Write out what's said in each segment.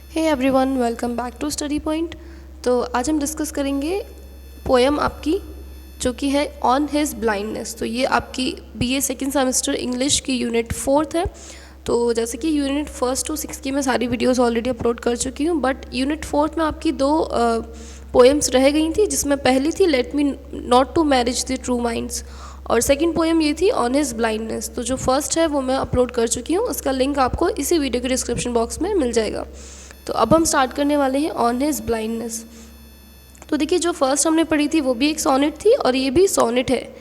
Hey everyone, welcome back to study point. तो आज हम डिस्कस करेंगे पोएम आपकी जो कि है ऑन हिज ब्लाइंडनेस। तो ये आपकी बीए सेकंड सेमेस्टर इंग्लिश की यूनिट 4 है। तो जैसे कि यूनिट 1 to 6 की मैं सारी वीडियोस ऑलरेडी अपलोड कर चुकी हूँ, बट यूनिट 4 में आपकी दो पोएम्स रह गई थी, जिसमें पहली थी let me not to marriage the true minds और सेकंड पोएम ये थी ऑन हिज ब्लाइंडनेस। तो जो फर्स्ट है वो मैं अपलोड कर चुकी हूँ, उसका लिंक आपको इसी वीडियो के डिस्क्रिप्शन बॉक्स में मिल जाएगा। तो अब हम स्टार्ट करने वाले हैं ऑन हिज ब्लाइंडनेस। तो देखिए, जो फर्स्ट हमने पढ़ी थी वो भी एक सोनेट थी और ये भी सोनेट है।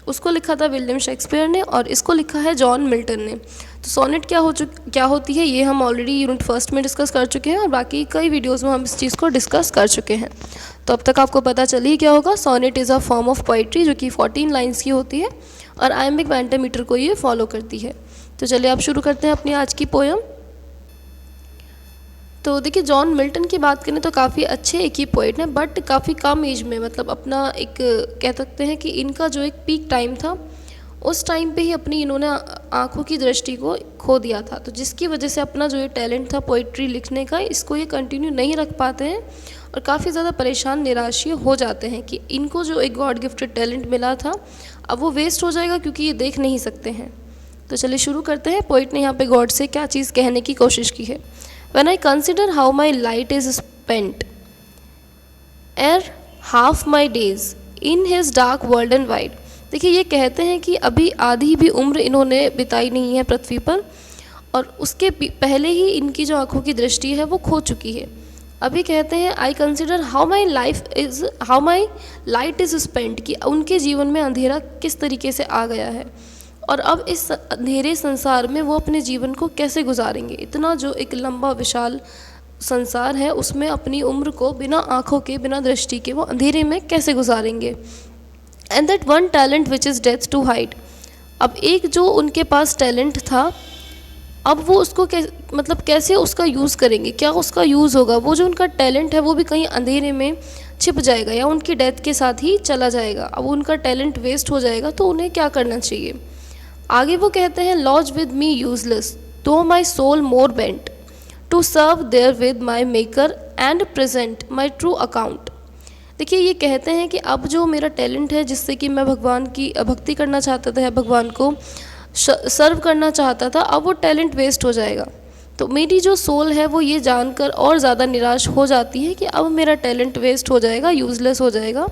उसको लिखा था विलियम शेक्सपियर ने और इसको लिखा है जॉन मिल्टन ने। तो सोनेट क्या होती है ये हम ऑलरेडी यूनिट फर्स्ट में डिस्कस कर चुके हैं और बाकी कई वीडियोस में हम इस चीज़ को डिस्कस कर चुके हैं। तो अब तक आपको पता चल ही क्या होगा, sonnet is a form of poetry जो कि 14 लाइन्स की होती है और आयम्बिक पेंटामीटर को ये फॉलो करती है। तो चलिए आप शुरू करते हैं अपनी आज की पोएम। तो देखिए, जॉन मिल्टन की बात करें तो काफ़ी अच्छे एक ही पोइट हैं, बट काफ़ी कम एज में, मतलब अपना एक कह सकते हैं कि इनका जो एक पीक टाइम था उस टाइम पे ही अपनी इन्होंने आँखों की दृष्टि को खो दिया था। तो जिसकी वजह से अपना जो ये टैलेंट था पोइट्री लिखने का, इसको ये कंटिन्यू नहीं रख पाते हैं और काफ़ी ज़्यादा परेशान निराश हो जाते हैं कि इनको जो एक गॉड गिफ्टेड टैलेंट मिला था अब वो वेस्ट हो जाएगा क्योंकि ये देख नहीं सकते हैं। तो चलिए शुरू करते हैं। पोइट ने यहाँ पे गॉड से क्या चीज़ कहने की कोशिश की है। When I consider how my light is spent, ere half my days in his dark world and wide। देखिए, ये कहते हैं कि अभी आधी भी उम्र इन्होंने बिताई नहीं है पृथ्वी पर और उसके पहले ही इनकी जो आँखों की दृष्टि है वो खो चुकी है। अभी कहते हैं I consider how my light is spent, कि उनके जीवन में अंधेरा किस तरीके से आ गया है और अब इस अंधेरे संसार में वो अपने जीवन को कैसे गुजारेंगे। इतना जो एक लंबा विशाल संसार है उसमें अपनी उम्र को बिना आँखों के, बिना दृष्टि के वो अंधेरे में कैसे गुजारेंगे। And that one talent which is death to hide. अब एक जो उनके पास टैलेंट था, अब वो उसको कैसे उसका यूज़ करेंगे, क्या उसका यूज़ होगा। वो जो उनका टैलेंट है वो भी कहीं अंधेरे में छिप जाएगा या उनकी डेथ के साथ ही चला जाएगा। अब उनका टैलेंट वेस्ट हो जाएगा तो उन्हें क्या करना चाहिए। आगे वो कहते हैं laws with me useless though my soul more bent to serve there with my maker and present my true account. देखिए, ये कहते हैं कि अब जो मेरा टैलेंट है जिससे कि मैं भगवान की भक्ति करना चाहता था, भगवान को सर्व करना चाहता था, अब वो टैलेंट वेस्ट हो जाएगा। तो मेरी जो सोल है वो ये जानकर और ज़्यादा निराश हो जाती है कि अब मेरा टैलेंट वेस्ट हो जाएगा, यूज़लेस हो जाएगा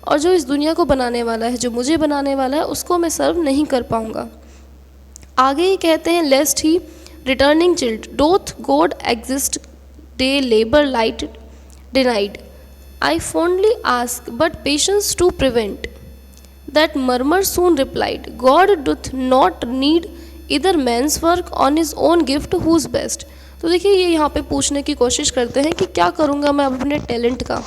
और जो इस दुनिया को बनाने वाला है, जो मुझे बनाने वाला है, उसको मैं सर्व नहीं कर पाऊँगा। आगे ये कहते हैं lest he returning chide doth God exact day labour light denied I fondly ask but patience to prevent that murmur soon replied God doth not need either man's work on his own gift whose best. तो देखिए, ये यहाँ पे पूछने की कोशिश करते हैं कि क्या करूँगा मैं अपने टैलेंट का।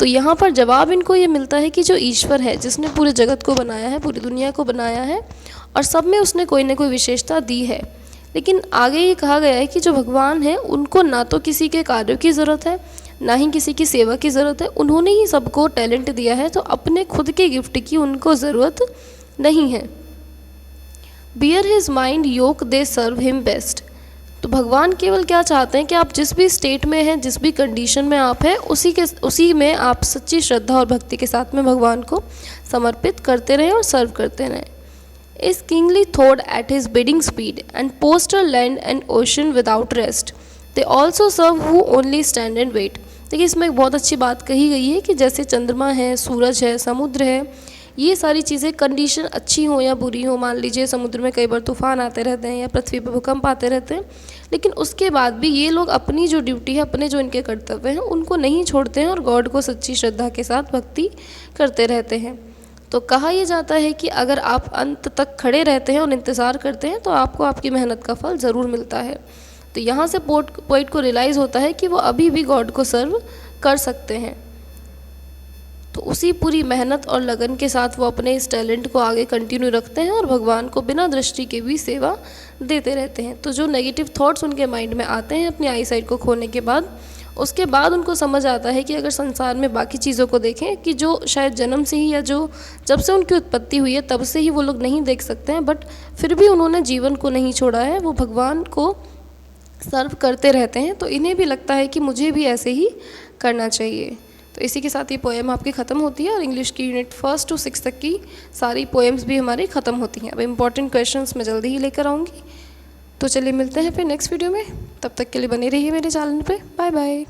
तो यहाँ पर जवाब इनको ये मिलता है कि जो ईश्वर है, जिसने पूरे जगत को बनाया है, पूरी दुनिया को बनाया है और सब में उसने कोई ना कोई विशेषता दी है, लेकिन आगे ये कहा गया है कि जो भगवान है उनको ना तो किसी के कार्यों की ज़रूरत है, ना ही किसी की सेवा की ज़रूरत है। उन्होंने ही सबको टैलेंट दिया है, तो अपने खुद के गिफ्ट की उनको ज़रूरत नहीं है। बियर हिज माइंड योक दे सर्व हिम बेस्ट। तो भगवान केवल क्या चाहते हैं कि आप जिस भी स्टेट में हैं, जिस भी कंडीशन में आप हैं, उसी में आप सच्ची श्रद्धा और भक्ति के साथ में भगवान को समर्पित करते रहें और सर्व करते रहें। इस kingly thought at his bidding speed and post o'er land and ocean without rest they also serve who only stand and wait. देखिए, इसमें एक बहुत अच्छी बात कही गई है कि जैसे चंद्रमा है, सूरज है, समुद्र है, ये सारी चीज़ें कंडीशन अच्छी हो या बुरी हो, मान लीजिए समुद्र में कई बार तूफान आते रहते हैं या पृथ्वी पर भूकंप आते रहते हैं, लेकिन उसके बाद भी ये लोग अपनी जो ड्यूटी है, अपने जो इनके कर्तव्य हैं, उनको नहीं छोड़ते हैं और गॉड को सच्ची श्रद्धा के साथ भक्ति करते रहते हैं। तो कहा यह जाता है कि अगर आप अंत तक खड़े रहते हैं और इंतज़ार करते हैं तो आपको आपकी मेहनत का फल ज़रूर मिलता है। तो यहाँ से पोइट को रियलाइज़ होता है कि वो अभी भी गॉड को सर्व कर सकते हैं। तो उसी पूरी मेहनत और लगन के साथ वो अपने इस टैलेंट को आगे कंटिन्यू रखते हैं और भगवान को बिना दृष्टि के भी सेवा देते रहते हैं। तो जो नेगेटिव थॉट्स उनके माइंड में आते हैं अपनी आई साइट को खोने के बाद, उसके बाद उनको समझ आता है कि अगर संसार में बाकी चीज़ों को देखें कि जो शायद जन्म से ही या जो जब से उनकी उत्पत्ति हुई है तब से ही वो लोग नहीं देख सकते हैं, बट फिर भी उन्होंने जीवन को नहीं छोड़ा है, वो भगवान को सर्व करते रहते हैं, तो इन्हें भी लगता है कि मुझे भी ऐसे ही करना चाहिए। तो इसी के साथ ये पोएम आपकी ख़त्म होती है और इंग्लिश की यूनिट 1 to 6 तक की सारी पोएम्स भी हमारी ख़त्म होती हैं। अब इम्पॉर्टेंट क्वेश्चंस मैं जल्दी ही लेकर आऊँगी। तो चलिए मिलते हैं फिर नेक्स्ट वीडियो में, तब तक के लिए बने रहिए मेरे चैनल पे। Bye bye.